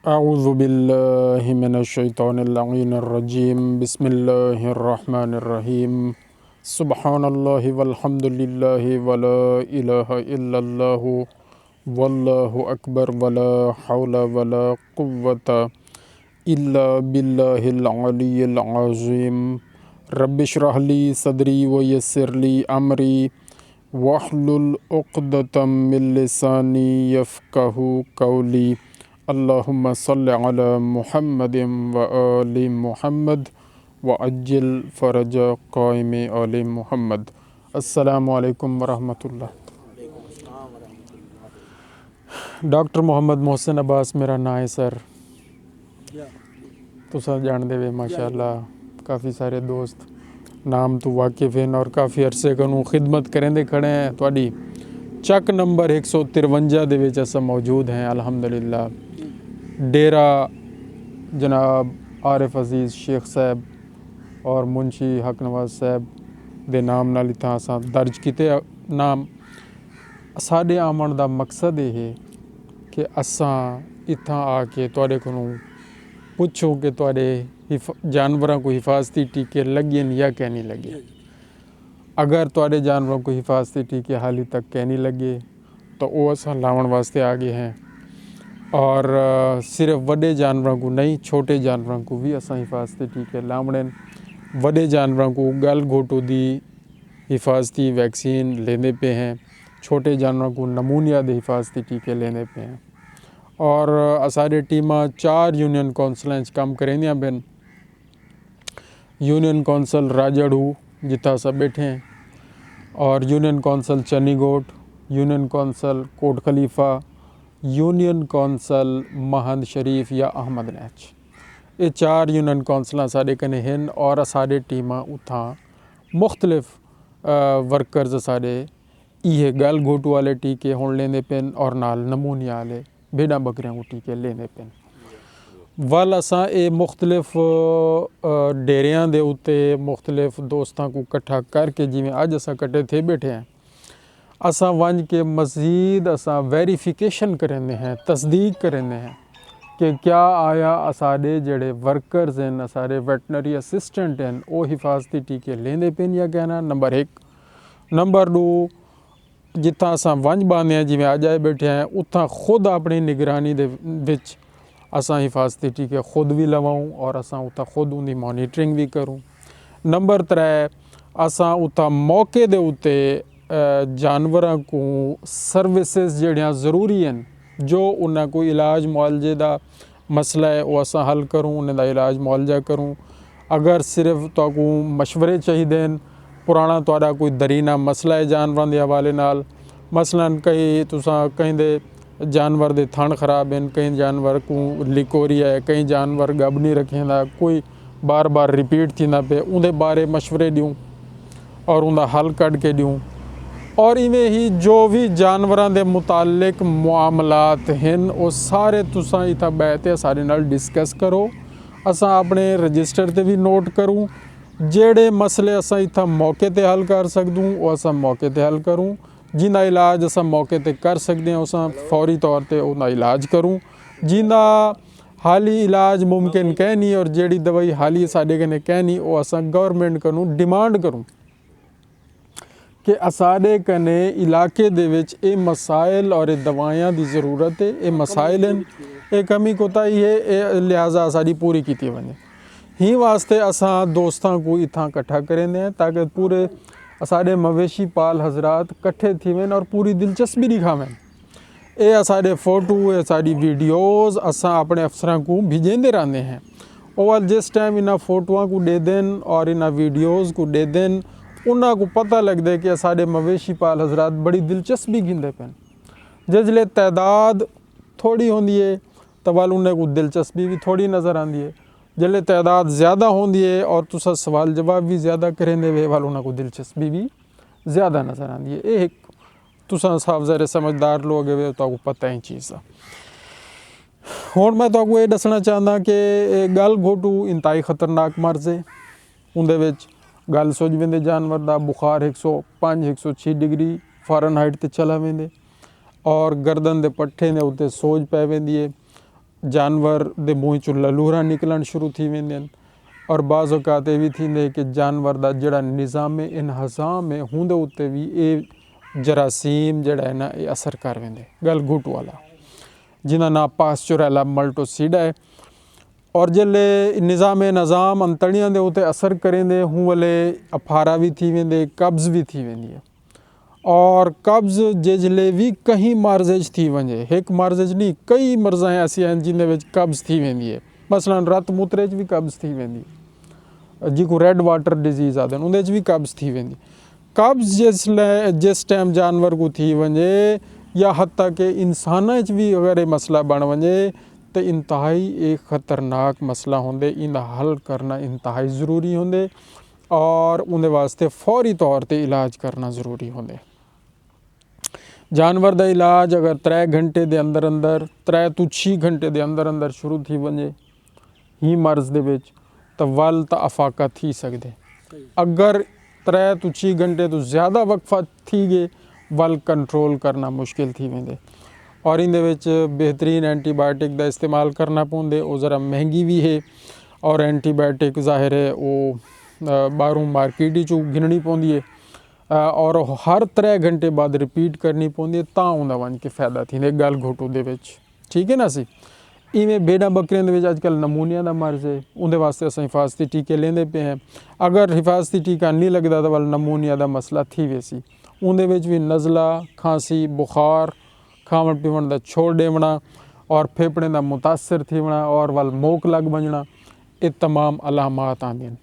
أعوذ بالله من الشيطان اللعين الرجيم بسم الله الرحمن الرحيم سبحان الله والحمد لله ولا إله إلا الله والله أكبر ولا حول ولا قوة إلا بالله العلي العظيم رب اشرح لي صدري ويسر لي أمري واحلل عقدة من لساني يفقه قولي اللهم صل على محمد وآل محمد وعجل فرج قائم آل محمد السلام عليكم ورحمة الله डॉक्टर मोहम्मद मोहसिन अब्बास मेरा नाम है सर तुसा जानते वे माशाअल्लाह काफ़ी सारे दोस्त नाम तो वाकिफ़ हैं और काफ़ी अरसे कनू खिदमत करेंदे खड़े हैं थोड़ी चक नंबर 153 दे विच असां मौजूद हैं अल्हम्दुलिल्लाह डेरा जनाब आरिफ अजीज़ शेख साहब और मुंशी हक नवाज साहब दे नाम नाल इत्थां असां दर्ज कीते नाम साडे आमण दा मकसद ये है कि असां इत्थां आके तुहाडे कोलों पुछो कि तुहाडे जानवरों को हिफाजती टीके लगे या क्या नहीं लगे। अगर तुहाडे जानवरों को हिफाजती टीके हाली तक क्या नहीं लगे तो वो असां लावण वास्ते आ गए हैं और सिर्फ बड़े जानवरों को नहीं छोटे जानवरों को भी असां हिफाजती टीके लावणे। बड़े जानवरों को गल घोटू दी हिफाजती वैक्सीन लेने पे हैं, छोटे जानवरों को नमूनिया दे हिफाजती टीके लेने पे हैं और असाडे टीमां 4 यूनियन कौंसलें काम करेंदियां बिन। यूनियन कौंसल राजड़ू जिथा सब बैठे हैं और union council Chanigot, union council Kot Khalifa, union council Mahand Sharif या अहमद नैच, ये 4 यूनियन कौंसलां साडे कने हैं और साडे टीमां उत्थां मुख्तलिफ वर्कर्स साडे ये गल घोटू वाले टीके हुण लेंदे पेन और नाल नमूनिया वाले भेड़ा बकरियां को टीके लेंदे पेन। वल असां ये मुख्तलिफ डेरियां दे उत्ते मुख्तलिफ दोस्तां को इकट्ठा करके जिवें अज असां कट्ठे थे बैठे हैं असां वंज के मज़ीद असां वेरीफिकेशन करेंदे हैं, तस्दीक करेंदे हैं कि क्या आया असाडे जेड़े वर्कर्स हैं असाडे वेटनरी असिस्टेंट हैं वो हिफाजती टीके लेंदे पेन या कहना नंबर 1। नंबर 2 जिथा असां वंज बांधे हैं जिवें अज आए बैठे हैं उत्थां खुद अपनी निगरानी दे विच असां हिफाजती टीके खुद भी लवाऊं और असां उत्थां खुद उनकी मॉनिटरिंग भी करूं। नंबर 3 असां उत्थां मौके दे उत्ते जानवरां को सर्विसेज जड़ियां ज़रूरी हैं जो उन्हें कोई इलाज मुआलजे का मसला है वो असां हल करूँ, उन्हें दा इलाज मुआलजा करूँ। अगर सिर्फ तो मशवरे चाहिए पुराना तुहाडा कोई दरीना मसला है जानवरों के हवाले नाल, मसलन कई तुसां कहीं दे जानवर दे थण खराब हैं, कई जानवर को लिकोरिया है, कई जानवर गब नहीं रखेंदा, कोई बार बार रिपीट थींदा पे उनके बारे मशवरे दूँ और उनका हल कढ़ के दूँ। और इवें ही जो भी जानवरों के मुतालिक मामलात हैं वो सारे तुसां इत्थां बैठे सारे नाल डिस्कस करो, असां अपने रजिस्टर ते भी नोट करूँ। जेड़े मसले असां इत्थां मौके ते हल कर सकदूँ वो असां मौके ते हल करूँ, जिंदा इलाज असां मौके ते कर सकते हैं असां फौरी तौर पर उनका इलाज करूँ। जिंदा हाली इलाज मुमकिन कह नहीं और जेड़ी दवाई हाली साडे कने कह नहीं वो असां गवर्नमेंट करूँ डिमांड करूँ कि असाडे कने इलाके दे विच ये मसाइल और दवाइयां की ज़रूरत है, ये मसाइल हैं, ये कमी कोताही है, ये लिहाजा साड़ी पूरी की वने ही वास्ते असां दोस्तां को इत्थां इकट्ठा करेंदे हैं ताकि पूरे असाडे मवेशी पाल हजरात इकट्ठे थीवें और पूरी दिलचस्पी दिखावें। ये असाडे फ़ोटो ये साड़ी वीडियोज़ असां अपने अफसरां को भेजेंदे रहंदे हैं और जिस टाइम इन्हां फ़ोटोआं को दे देन और इन्हां वीडियोज़ को दे देन उन्हां को पता लगता है कि असाडे मवेशी पाल हजरात बड़ी दिलचस्पी गिंदे पेन। जिसले तादाद थोड़ी होंदी है तो वाल उन्हें को दिलचस्पी भी थोड़ी नज़र आती है, जिसले तादाद ज़्यादा होंदी है और तुसा सवाल जवाब भी ज़्यादा करेंदे वे वाल उन्हें को दिलचस्पी भी ज़्यादा नज़र आती है। ये एक तुसा साफ ज़रे समझदार लोग है तो पता ही चीज़ है। हुण मैं तो ये दसना चाहता कि गल घोटू इंतहाई खतरनाक मर्ज़ है, उनदे विच गल सोच वेंदे जानवर का बुखार 105-106 डिग्री फ़ारनहाइट ते चला वेंदे और गर्दन के पट्ठे ने उत्ते सोज पै वेंदी है जानवर दे मूंह चों ललूरा निकलण शुरू थी वेंदियूं आहिनि और बाज़ औक़ात ये भी थींदे कि जानवर दा जिहड़ा निज़ाम इनहज़ाम है हुंदे उत्ते भी ये जरासीम जिहड़ा है ना ये असर कर वेंदे गलघुट वाला जिन्दा नाम पास्चुरेला मल्टोसिडा है और जिले निज़ाम नज़ाम अंतड़ियां दे उत्ते असर करेंदे हूँ वाले अफारा भी थी वेंदे कब्ज़ भी थी वेंदी है और कब्ज़ जिले भी कहीं मर्ज़ थी वञे एक मर्ज़ नहीं कई मर्ज़ ऐसी हैं जिन्हें विच कब्ज़ थी वेंदी है मसलन रत मूत्रे भी कब्ज़ थी वेंदी जिको रेड वाटर डिजीज़ आदि उन भी कब्ज़ थी वेंदी कब्ज़ जिस टाइम जानवर को थी वञे या हत्ता के इंसान भी अगर ये मसला बन वञे तो इंतहाई एक ख़तरनाक मसला होंदे इनका हल करना इंतहाई ज़रूरी होंदे और उनके वास्ते फौरी तौर पर इलाज करना ज़रूरी होंदे जानवर का इलाज अगर 3 घंटे के अंदर अंदर 3 तो 6 घंटे के अंदर अंदर शुरू थी वञे ही मर्ज़ दे विच तो वल तो अफाका थी सकते अगर 3 तो 6 घंटे तो ज़्यादा वक्फा थी गए वल कंट्रोल करना मुश्किल थी वेंदे और इन बेहतरीन एंटीबायोटिक का इस्तेमाल करना पौंदे वो ज़रा महंगी भी है और एंटीबायोटिक ज़ाहिर है वो बाहरों मार्केट चो गिननी पौंदी है और हर 3 घंटे बाद रिपीट करनी पौंदी है तां उन्दा वन के फ़ायदा थी गल घोटू दे विच ठीक है ना सी इवें भेड़ा बकरियों के अजकल नमूनिया का मर्ज़ है उनके वास्ते अस हिफाजती टीके लेंदे पे हैं अगर हिफाजती टीका नहीं लगता तो वल नमूनिया का मसला थी वेसी उनके भी नज़ला खांसी बुखार खावन पीवन का छोड़ देवना और फेफड़े का मुतासर थीवना और वल मोक लग वजना ये तमाम अलामात आंदियां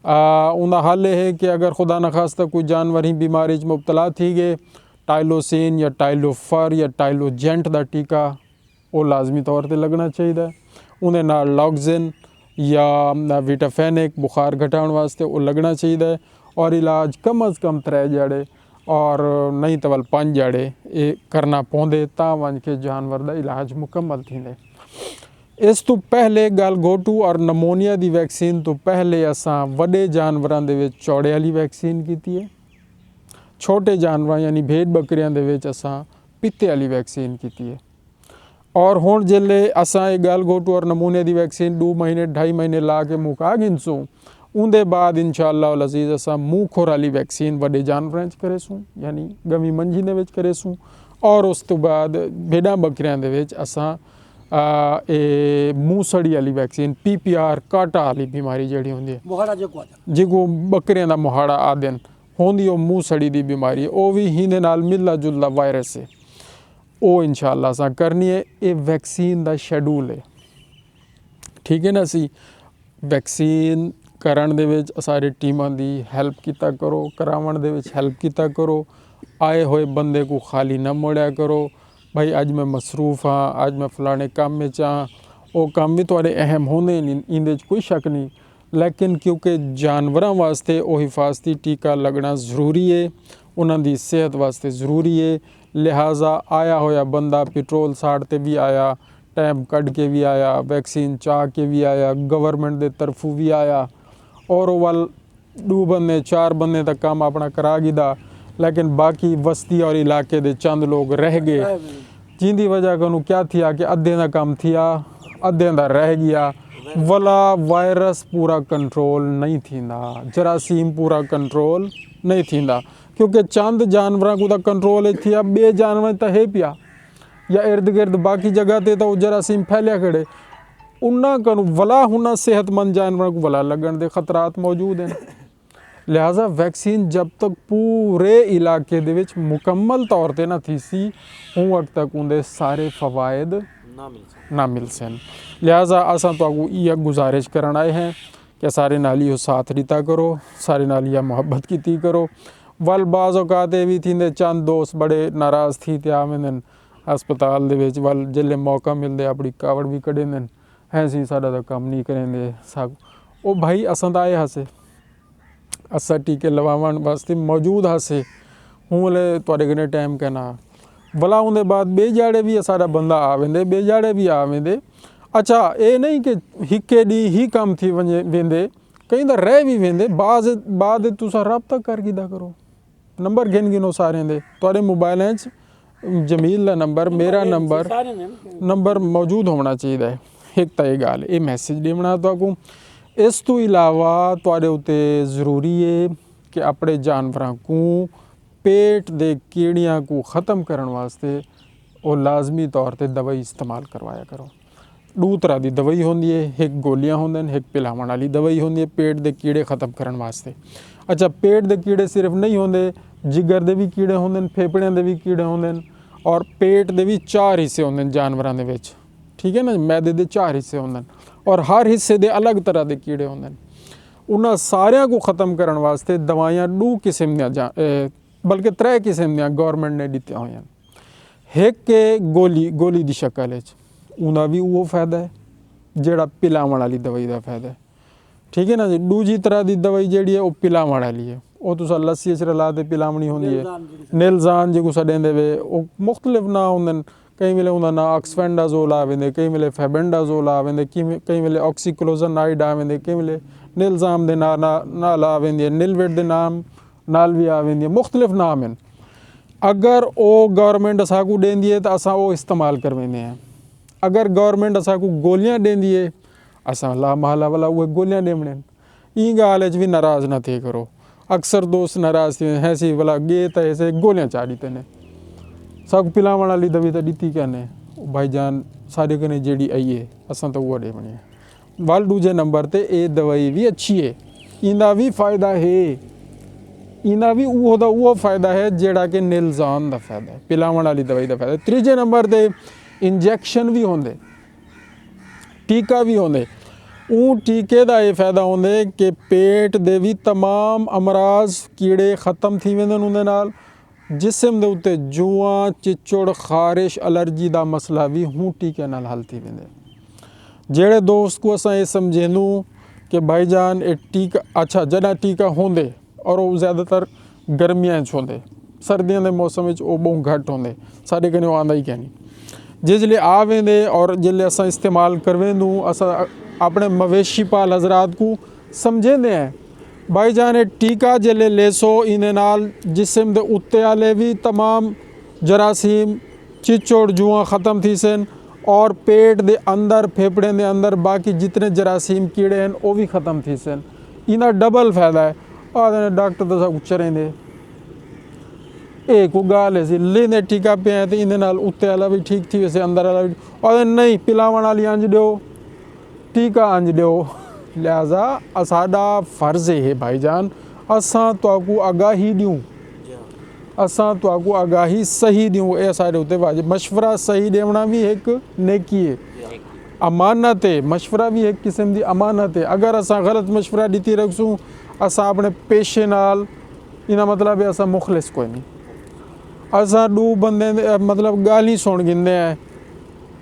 उनका हल है कि अगर खुदा न खास्ता कोई जानवर ही बीमारी मुबतला थी गए टाइलोसिन या टाइलोफर या टाइलोजेंट का टीका वो लाजमी तौर पर लगना चाहिए उन्हें नाल लॉक्सिन या विटाफेनिक बुखार घटाने वास्ते वो लगना चाहिए और इलाज कम अज़ कम 3 जाड़े और नहीं तो वल 5 जाड़े ये करना पौंदे तां वंज के जानवर का इलाज मुकम्मल थींदे इस तो पहले गल घोटू और नमोनिया की वैक्सीन तो पहले असां वड्डे जानवरां दे विच चौड़े वाली वैक्सीन की है छोटे जानवर यानी भेड़ बकरियां दे विच असां पित्ते वाली वैक्सीन की है और हुण जिले असां ये गल घोटू और नमूने की वैक्सीन 2 महीने 2.5 महीने ला के मुका गिनसूँ उनके बाद इंशाअल्लाह अज़ीज़ असां मूँह खुर वाली वैक्सीन वड्डे जानवरां च करेसूँ यानी गमी मंझी दे विच करेसूँ और उस तो बाद भेड़ां बकरियां दे विच असां मूँह सड़ी वाली वैक्सीन PPR काटा वाली बीमारी जिहड़ी हुंदी है जिको बकरियां दा मुहाड़ा आदन होंदी वो मूँह सड़ी की बीमारी वो भी हिंदे नाल मिलदा जुलदा वायरस है वो इंशाअल्लाह असां करनी है ये वैक्सीन का शेड्यूल है ठीक है ना सी वैक्सीन करन दे विच सारी टीमां दी हैल्प कीता करो करावन दे विच हैल्प कीता करो आए हुए बंदे को खाली न मोड़िया करो भाई अज मैं मसरूफ़ हाँ अज मैं फलाने काम में चाह वो काम भी थोड़े अहम होंदे नहीं इंदे कोई शक नहीं लेकिन क्योंकि जानवरों वास्ते वो हिफाजती टीका लगना ज़रूरी है उन्होंने सेहत वास्ते ज़रूरी है लिहाजा आया होया बंदा पेट्रोल साड़ते भी आया टाइम कढ़ के भी आया वैक्सीन चाह के भी आया गवर्नमेंट के तरफों भी आया और वल 2 बंदे 4 बंदे तक काम अपना करा गिदा लेकिन बाकी बस्ती और इलाके दे चंद लोग रह गए जिंदी वजह को क्या थिया कि अद्धे का काम थिया अद्धे का रह गया वला वायरस पूरा कंट्रोल नहीं थींदा जरासीम पूरा कंट्रोल नहीं थींदा क्योंकि चंद जानवरों को तो कंट्रोल थिया बे जानवर तो है पिया या इर्द गिर्द बाकी जगह ते तो जरासीम फैलिया खड़े उन्ना कनु वला हुना सेहतमंद जानवरों को वला लगन दे खतरात मौजूद हैं लिहाजा वैक्सीन जब तक पूरे इलाके दे विच मुकम्मल तौर पर ना थी सी उन वक्त तक उनके सारे फ़वायद ना मिल सन लिहाजा असां तो यह गुजारिश करन आए हैं कि सारे नाल इहो साथ दिता करो सारे नाल इह मुहब्बत कीती करो वल बाज़ औकात भी थींदे चंद दोस्त बड़े नाराज़ थी त्या वेंदन हस्पताल दे विच वल जिले मौका मिलदे अपनी कावड़ भी कढेंदन है सी साडा तो कम नहीं करेंदे सब ओ भाई असां तो आए हासे असा टीके लवावन वास्ते मौजूद हासे हूँ थोड़े घने टाइम कहना भला उनके बाद बे जाड़े भी सारा बंदा आ वेंदे बे जाड़े भी आ वेंदे अच्छा ये नहीं कि हिके डी ही कम थी वने वेंदे कहीं तो रह भी वेंदे बाद तुसा रब्ता कर गिदा करो नंबर गिन गिनो सारे दे थोड़े मोबाइल जमील का नंबर मेरा नंबर मौजूद होना चाहिए। एक तो ये गल ये मैसेज देना तो इस तो इलावा तुहाडे उत्ते ज़रूरी है कि अपने जानवरों को पेट दे कीड़ियां को ख़त्म करने वास्ते और लाजमी तौर पर दवाई इस्तेमाल करवाया करो। 2 तरह की दवाई होंदी है, एक गोलियां होंदे ने, एक पिलावन वाली दवाई होंदी है पेट दे कीड़े ख़त्म करने वास्ते। अच्छा पेट दे कीड़े सिर्फ नहीं होंदे, जिगर दे भी कीड़े होंदे ने, फेफड़ियां दे भी कीड़े होंदे ने और पेट दे भी 4 हिस्से होंदे ने जानवरां दे विच, ठीक है ना। मैदे दे 4 हिस्से होंदे ने और हर हिस्से दे अलग तरह के कीड़े होंदे ने। उन्हां सारियां को ख़त्म करने वास्ते दवाइयां 2 किस्म दियां बल्कि 3 किस्म दियां गौरमेंट ने दित्तियां होईयां। एक गोली दी शक्ल च, उन्दा भी वो फायदा है जिहड़ा पिलावन वाली दवाई का फायदा है, ठीक है ना जी। दूजी तरह की दवाई जिहड़ी है वो पिलावन वाली है, वो तुसां लस्सी च रला के पिलावनी होंदी है। निलजान जो कुछ देंदे वे वो मुख्तलिफ ना होंदे ने, कई वेले उन्दा ना ऑक्सफेंडाजोल आ वेंदे, कई वेले फेबेंडाजोल आ वेंदे, कई वेले ऑक्सीक्लोजनाइड आ वेंदे, कई वेले निलजाम दे नाल आ वेंदी है, निलवेट दे नाम नाल भी आ वेंदी है, मुख्तलिफ नाम हैं। अगर वो गवर्नमेंट असाकू देंदी है तो असां वो इस्तेमाल कर वेंदे हैं। अगर गवर्नमेंट असाकू गोलियां देंदी है असां ला महला वाला वो गोलियां देवणे। ई गाल च भी नाराज़ ना थे करो। अक्सर दोस्त नाराज़ थी हैं सी वाला गे तो ऐसे गोलियां चाड़ी तेने सब पिलावन वाली दवाई तो दी कहने भाईजान सारे कने जेड़ी आई है असां तो वो देवणी है। वाल दूजे नंबर ते ये दवाई भी अच्छी है, इंदा भी फायदा है, इना भी वो फायदा है जेड़ा कि निलजान का फायदा है, पिलावन वाली दवाई का फायदा। तीजे नंबर ते इंजैक्शन भी होंदे, टीका भी होंदे। वो टीके का ये फायदा होंदे कि पेट दे भी तमाम अमराज कीड़े ख़त्म थी वेंदे ने उहदे नाल। जिस्म दे उत्ते जुआं चिचड़ खारिश एलर्जी का मसला भी हूँ टीके नाल हल थी वेंदे। जेड़े दोस्त को असां ये समझेंदू कि भाईजान ये टीका अच्छा जॾहिं टीका होंदे और वो ज़्यादातर गर्मियां होंदे, सर्दियों के मौसम में वो बहुत घट होंदे, साढ़े कने वो आंदा ही क्या नहीं। जिसले आ वेंदे और जिसले असां इस्तेमाल करवेंदू असां अपने मवेशी पाल हजरात को समझेंदे हैं भाईजान ये टीका जिसले लेसो इन्हें नाल जिस्म दे उत्ते आले भी तमाम जरासीम चिचड़ जुआं ख़त्म थी सन और पेट दे अंदर फेफड़े दे अंदर बाकी जितने जरासीम कीड़े हैं वो भी ख़त्म थी सन। इना डबल फायदा है। आदे डॉक्टर तो सब चरेंदे एक गाल है लेंदे टीका पे तो इन्हें नाल उत्ते वाला भी ठीक थी वैसे अंदर वाला भी आदे नहीं पिलावन वाली अंज दो टीका अंज दो। लिहाजा साडा फ़र्ज़ है भाईजान असां तुहाकू आगाही दूँ, असां तुहाकू आगाही सही दूँ, ये सारे उत्ते वाजिब। मशवरा सही देना भी एक नेकी है, अमानत है। मशवरा भी एक किस्म की अमानत है। अगर असां गलत मशवरा दी रखसूँ असां अपने पेशे नाल इना मतलब है असां मुखलिस कोई नहीं। असां 2 बंदे मतलब गाली सुन गिंदे हैं,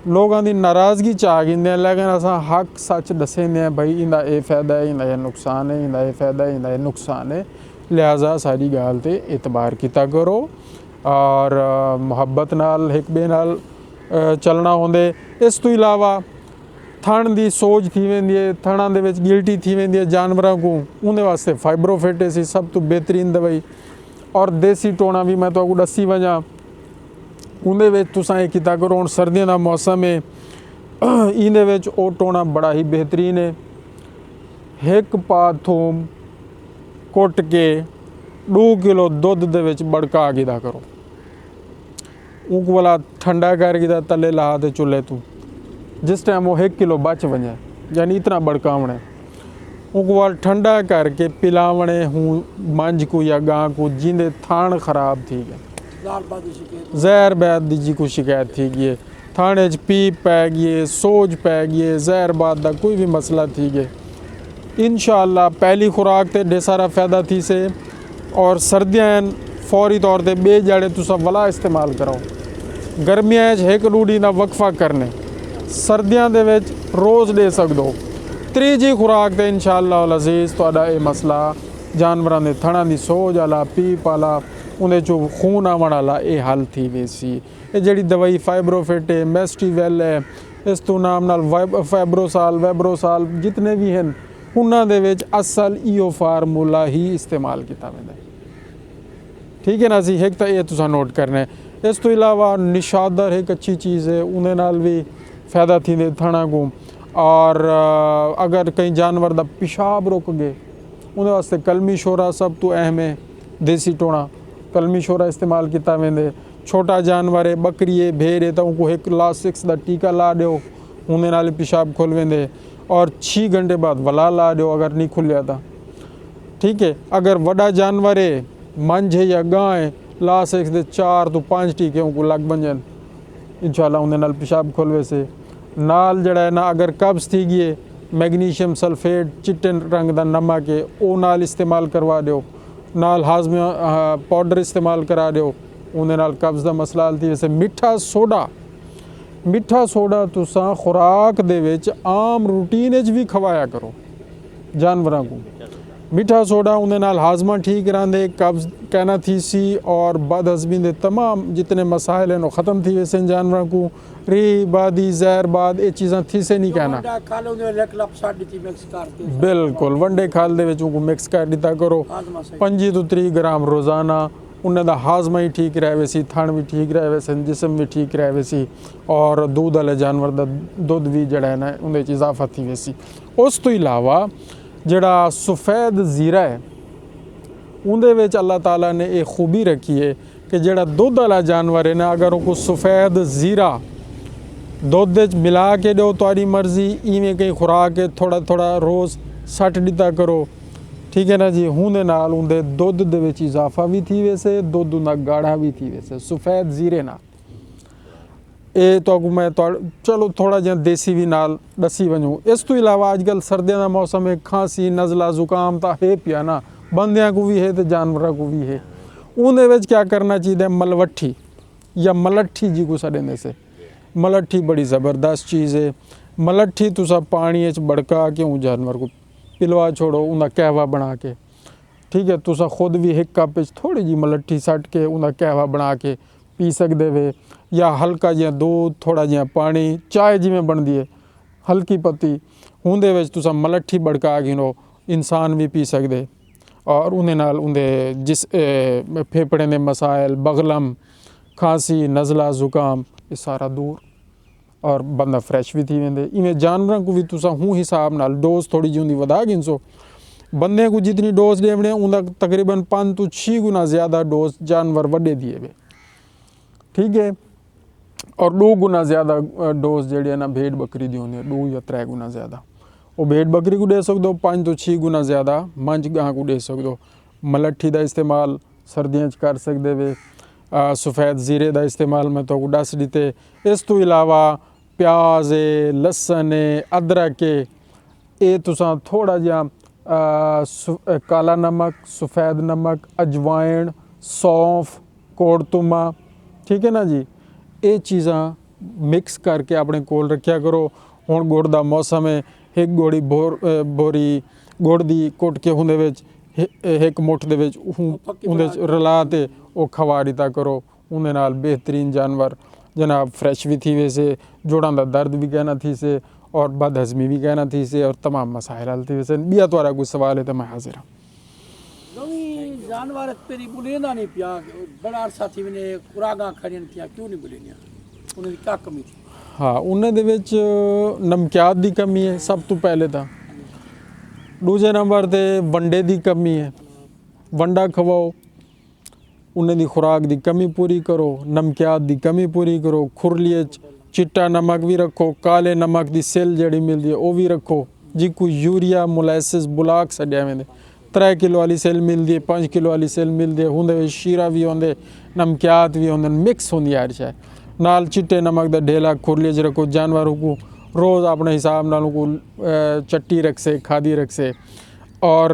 लोगों की नाराज़गी चाह गिंदे हैं, लेकिन असां हक सच दसेंदे हैं भाई इंदा ये फ़ायदा है, इंदा ये नुकसान है, इंदा ये फ़ायदा है, इंदा ये नुकसान है। लिहाजा सारी गाल ते एतबार किया करो और मुहब्बत नाल एक बे नाल चलना होंदे। इस तो इलावा थण की सोज थी वेंदी है, थणा दे विच गिल्टी थी वेंदी है जानवरों को, उन्हें वास्ते फाइब्रोफिटिस सब तो बेहतरीन दवाई। और देसी टोना भी मैं तो दसी वजा उन्हें विच तुसां ये किया करो। हुण सर्दियों का मौसम है इहदे विच ओ टोना बड़ा ही बेहतरीन है। एक पा थोम कुट के 2 किलो दुध दे विच बड़का गिदा करो, उक वाला ठंडा कर गिदा तले ला दे चुले तू जिस टाइम वो 1 किलो बच वजे यानी इतना बड़कावणे उगवाल ठंडा करके पिलावणे हूँ मंझ को या गां को जिंदे थान खराब थी गए, जहर बैद जी को शिकायत थी गई, थाने च पीप पै गई, सोज पै गई, जहर बाद का कोई भी मसला थी गए। इंशाअल्लाह पहली खुराक ते ढेर सारा फ़ायदा थी से और सर्दियाँ फौरी तौर पर बे जड़े तुसा वला इस्तेमाल कराओ। गर्मियाँ 1 डूडी का वक्फा करने, सर्दियों के रोज़ दे सकदो। तीजी खुराक तो इंशाअल्लाह अज़ीज़ तुहाडा ये मसला जानवरों के थणा की सोज वाला पीप वाला उन्हें चो खून आवन वाला ये हल थी वेसी। ये जिहड़ी दवाई फाइब्रोफिट है, मेस्टीवेल है, इस तो नाम नाल वैब्रोसाल जितने भी हैं उन्हां दे विच असल इहो फार्मूला ही इस्तेमाल किया वेंदा है। ठीक है ना जी। एक तो ये तुसां नोट करना है। इस तो इलावा निशादर एक अच्छी चीज़ है, उन्हें नाल भी फ़ायदा थींदे थाना को। और अगर कहीं जानवर दा पेशाब रुक गए उन्हें वास्ते कलमी शोरा सब तो अहम है, देसी टोना कलमी शोरा इस्तेमाल किया वेंदे। छोटा जानवर है, बकरी है, भेड़ है, तो उनको एक क्लास 6 का टीका ला दो, उन्हें नाल पेशाब खोल वेंदे। और 6 घंटे बाद वला ला दो अगर नहीं खुलिया था, ठीक है। अगर वड़ा जानवर है, मंझ है या गां है, ला सकते 4 तो 5 टीके उनको लग बन इंशाल्लाह उन्हें नाल पेशाब खोलवे से। नाल जड़ा है ना, अगर कब्ज़ थी गई, मैग्नीशियम सल्फेट चिट्टे रंग का नमक है वो नाल इस्तेमाल करवा दो, नाल हाजमा पाउडर इस्तेमाल करा दो, उन्हें नाल कब्ज़ का मसला हल थी। वैसे मिठा सोडा तुसां खुराक दे विच आम रूटीन च भी खवाया करो जानवरों को। मिठा सोडा उन्हें नाल हाजमा ठीक रहंदे, कब्ज़ कहना थी सी और बदहज़मी दे तमाम जितने मसाइल हैं ख़त्म थी वैसे जानवरों को। री बादी जहर बाद ये चीज़ां थी से नहीं कहना, बिल्कुल वनडे खाल दे विच उनको मिक्स कर दिता करो। 25 तो 30 ग्राम रोज़ाना, उन्हें दा हाजमा ही ठीक रहे वैसी, थन भी ठीक रहे वैसे, जिसम भी ठीक रहे वैसी, और दूध वाले जानवर दा दुध भी जड़ा है ना उन्हें इजाफा थी वैसी। उस तो इलावा जड़ा सफ़ेद ज़ीरा है उनदे विच अल्लाह ताला ने एक खूबी रखी है कि जड़ा दुध वाला जानवर है ना, अगर उनको सफ़ेद ज़ीरा दुध मिला के दो तुम्हारी मर्ज़ी, इवें कहीं खुराक है थोड़ा थोड़ा रोज़ सट दिता करो, ठीक है ना जी। हुंदे नाल उनदे दुध दे विच इजाफा भी थी वैसे, दुध उनका गाढ़ा भी थी वैसे सफ़ेद ज़ीरे नाल। ये तो मैं चलो थोड़ा जिहा देसी भी नाल दसी वजूँ। इस तो इलावा अजकल सर्दियों का मौसम है, खांसी नज़ला जुकाम तो है पिया ना, बंदियां को भी है तो जानवरों को भी है। उनदे विच क्या करना चाहिए, मलवट्ठी या मलट्ठी जी को सडेंदे से, मलट्ठी बड़ी ज़बरदस्त चीज़ है। मलट्ठी तुसा पानी च बड़का के उन जानवर को पिलवा छोड़ो, उनका कहवा बना के, ठीक है। तुसा खुद भी एक कप थोड़ी जी मलट्ठी सट के उनका कहवा बना के पी सकते वे, या हल्का जिहा दूध थोड़ा जिहा पानी, चाय जिमें बनती है हल्की पत्ती उनदे विच तुसा मलट्ठी बड़का गिनो, इंसान भी पी सकते। और उन्हें नाल उनदे जिस फेफड़े दे मसाइल, बगलम, खांसी नज़ला जुकाम ये सारा दूर और बंदा फ्रैश भी थी वेंदे। इवें जानवरों को भी तुसा हूँ हिसाब नाल डोज थोड़ी जी उनकी वधा गिनसो। बंदे को जितनी डोज देवने उनका तकरीबन 5 तो 6 गुना ज़्यादा डोज जानवर वड्डे दिए वे, ठीक है। और 2 गुना ज़्यादा डोज जड़ी है ना भेड़ बकरी दी होंदी है, 2 या 3 गुना ज़्यादा वो भेड़ बकरी को दे सकते हो, 5 तो 6 गुना ज़्यादा मंझ गां को दे सकते हो। मलट्ठी का इस्तेमाल सर्दियों कर सकते वे, सफ़ेद ज़ीरे का इस्तेमाल मैं तो दस दिते। इस तो इलावा प्याज है, लसन है, अदरक है, ये तुसा थोड़ा जिहा काला नमक, सफ़ेद नमक, अजवाइन, सौंफ, कोड़तुमा, ठीक है ना जी, ये चीज़ां मिक्स करके अपने कोल रखा करो। हुण गुड़ दा मौसम है, एक गोड़ी बोरी गुड़ दी कुट के उहदे विच एक मुठ दे विच उहदे रला ते वो खवा दिता करो। उहदे नाल बेहतरीन जानवर जनाब फ्रैश भी थी वैसे, जोड़ां दा दर्द भी कहना थी से और बदहज़मी भी कहना थी से, और तमाम मसाइल हल थी वैसे। बिया तुम्हारा कोई सवाल है तो मैं हाजिर हाँ। जानवर तेरी बुलेंदा नहीं पिया, बड़ा अरसा थी मैंने खुराकां खड़ियां थियां, क्यों नहीं बुलेंदियां, उन्हें क्या कमी थी? हाँ, उन्हें दे विच नमकियात दी कमी है सब तो पहले था। दूजे नंबर ते वंडे दी कमी है, वंडा खवाओ, उन्हें दी खुराक दी कमी पूरी करो, नमकियात दी कमी पूरी करो। खुरली चिट्टा नमक भी रखो, काले नमक दी सिल जड़ी मिलती है वो भी रखो, जिको यूरिया मोलैसिस बुलाक सड्या वेंदे। 3 किलो वाली सिल मिलती है, 5 किलो वाली सिल मिलती है, उहदे शीरा भी होंदे, नमकियात भी होंदे, मिक्स होंदी हर शै नाल। चिट्टे नमक दा ढेला खुरली च रखो, जानवरों को रोज़ अपने हिसाब नाल को चट्टी रख से, खादी रख से। और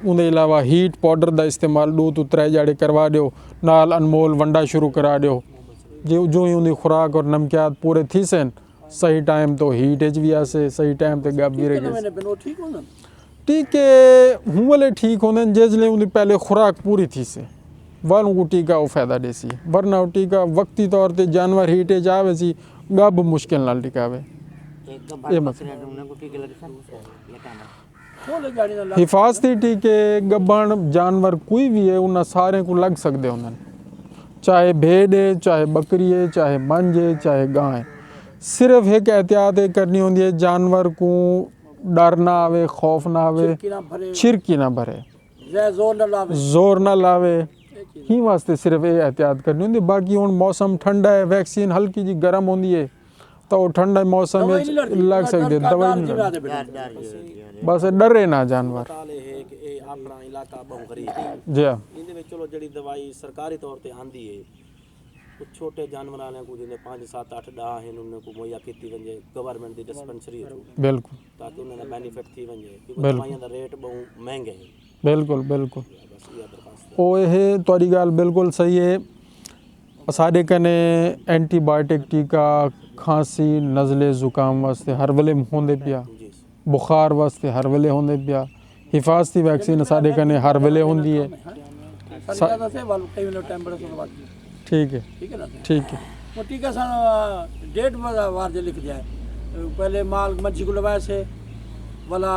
उनके अलावा हीट पाउडर का इस्तेमाल 2 तो 3 जाड़े करवा दो, नाल अनमोल वंडा शुरू करा दो। जो ही उनकी खुराक और नमकियात पूरे थी सन, सही टाइम तो हीट भी आसे, सही टाइम तो गब भी रहे, ठीक है। हूँ वाले ठीक होंगे जिसले उनकी पहले खुराक पूरी थी से वालों को टीका वो फ़ायदा देसी, वरना टीका वक्ती तौर पर जानवर हीटे जावे सी गब मुश्किल नाल टिकावे। हिफाजती टीके गब्बन जानवर कोई भी है उन्हें सारे को लग सकते होंगे, चाहे भेड़ है, चाहे बकरी है, चाहे मंझ है, चाहे गाय है। सिर्फ एक एहतियात ये करनी होती है, जानवर को डर ना आवे, खौफ ना आवे, कि ना भरे छिरकी ना भरे, जै जोर न लावे जोर ना लावे, ही वास्ते सिर्फ ये एहतियात करनी होती। बाकी हुण मौसम ठंडा है, वैक्सीन हल्की जी गर्म होती है तो ठंडा मौसम में लग सकती है, दवाई नहीं लगती। बस डरे ना जानवर। ताले है कि ये अपना इलाका बहुत गरीब है जी हाँ, इनके ਵਿੱਚ ਚਲੋ ਜਿਹੜੀ ਦਵਾਈ ਸਰਕਾਰੀ ਤੌਰ ਤੇ ਆਂਦੀ ਹੈ ਕੁਝ ਛੋਟੇ ਜਾਨਵਰਾਂ ਨੇ ਕੋ ਜਿਹਨੇ 5 7 8 10 ਹਨ ਉਹਨਾਂ ਨੂੰ ਮੁਹੱਈਆ ਕੀਤੀ ਵੰਜੇ ਗਵਰਨਮੈਂਟ ਦੀ ਡਿਸਪੈਂਸਰੀ बिल्कुल ਤਾਂ ਕਿ ਉਹਨਾਂ ਦਾ ਬੈਨੀਫਿਟ ਥੀ ਵੰਜੇ ਕਿਉਂਕਿ ਦਵਾਈਆਂ ਦਾ ਰੇਟ ਬਹੁਤ ਮਹਿੰਗੇ ਹੈ बिल्कुल बिल्कुल। ਬਸ ਇਹ ਦਰਖਾਸਤ ਉਹ ਇਹ ਤੁਹਾਡੀ ਗੱਲ ਬਿਲਕੁਲ ਸਹੀ ਹੈ। ਸਾਡੇ ਕਨੇ ਐਂਟੀਬਾਇਓਟਿਕ ਟੀਕਾ ਖਾਂਸੀ ਨਜ਼ਲੇ ਜ਼ੁਕਾਮ ਵਾਸਤੇ ਹਰ ਵੇਲੇ ਹੁੰਦੇ ਪਿਆ, ਜੀ ਬੁਖਾਰ ਵਾਸਤੇ ਹਰ ਵੇਲੇ ਹੁੰਦੇ ਪਿਆ, ਹਿਫਾਜ਼ਤੀ ਵੈਕਸੀਨ ਸਾਡੇ ਕਨੇ ਹਰ ਵੇਲੇ ਹੁੰਦੀ ਹੈ। ਸਾਡਾ ਤਾਂ ਸੇ ਵਾਲ ਕਈ ਮਿੰਟ ਟੈਂਪਰੇਚਰ ਬਾਅਦ ਠੀਕ ਹੈ, ਠੀਕ ਹੈ ਨਾ ਠੀਕ ਹੈ, वो टीका सन डेट वार जे लिख जाए पहले माल मच्छी को लवाए से वाला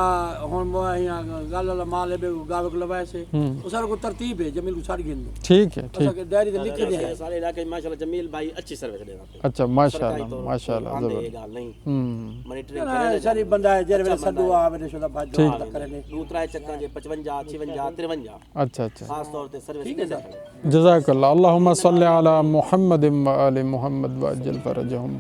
हुन यहाँ गाल वाला माल है गावे को लवाए से वो सारा को तरतीब है जमील को सारी गिन ठीक है, ठीक। के डायरी ते लिखे दे ਸਾਰੇ ਇਲਾਕੇ ਮਾਸ਼ਾਅੱਲਾ ਜਮੀਲ ਭਾਈ ਅੱਛੀ ਸਰਵਿਸ ਦੇ ਰਹੇ अच्छा माशाल्लाह माशाल्लाह ਆਂਦੇ जबरदस्त। ਇਹ ਗੱਲ ਨਹੀਂ हम्म, ਮੋਨੀਟਰਿੰਗ ना सारी बंदा है जेरे वेले सदू आवे ने शुदा बाज करे ने ਦੂਤਰਾ ਚੱਕਾਂ ਜੇ 55 56 53 अच्छा अच्छा, ਖਾਸ ਤੌਰ ਤੇ ਸਰਵਿਸ ਦੇ ਸਕਦੇ जज़ाकल्लाह। अल्लाहुम्मा सल्लि अला मुहम्मद व आलि मुहम्मद व अज्जल फरजहुम।